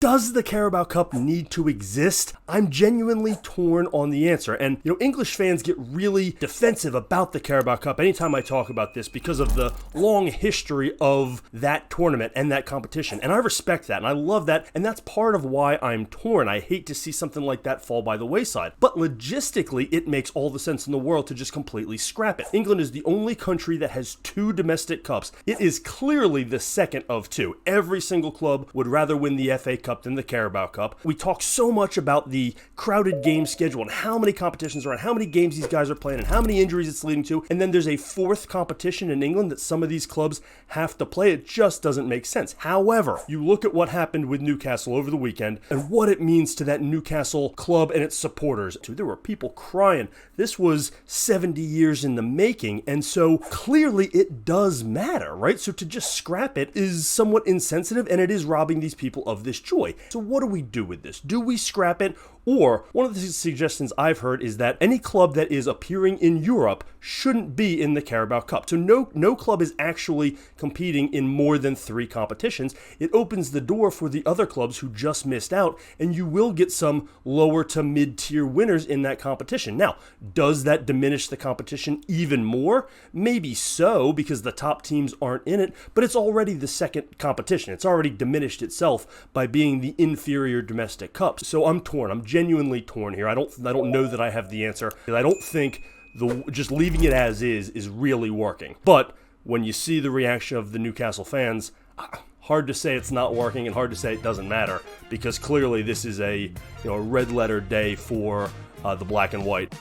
Does the Carabao Cup need to exist? I'm genuinely torn on the answer. And, English fans get really defensive about the Carabao Cup anytime I talk about this because of the long history of that tournament and that competition. And I respect that, and I love that, and that's part of why I'm torn. I hate to see something like that fall by the wayside. But logistically, it makes all the sense in the world to just completely scrap it. England is the only country that has 2 domestic cups. It is clearly the second of 2. Every single club would rather win the FA Cup than the Carabao Cup. We talk so much about the crowded game schedule and how many competitions are on, how many games these guys are playing, and how many injuries it's leading to, and then there's a 4th competition in England that some of these clubs have to play. It just doesn't make sense. However, you look at what happened with Newcastle over the weekend and what it means to that Newcastle club and its supporters. There were people crying. This was 70 years in the making, and so clearly it does matter, right? So to just scrap it is somewhat insensitive, and it is robbing these people of this joy. So what do we do with this? Do we scrap it? Or one of the suggestions I've heard is that any club that is appearing in Europe shouldn't be in the Carabao Cup. So no club is actually competing in more than 3 competitions. It opens the door for the other clubs who just missed out, and you will get some lower to mid-tier winners in that competition. Now, does that diminish the competition even more? Maybe so, because the top teams aren't in it, but it's already the second competition. It's already diminished itself by being the inferior domestic cup. So I'm torn. I'm genuinely torn here. I don't know that I have the answer. I don't think just leaving it as is really working. But when you see the reaction of the Newcastle fans, hard to say it's not working and hard to say it doesn't matter, because clearly this is a red letter day for the black and white.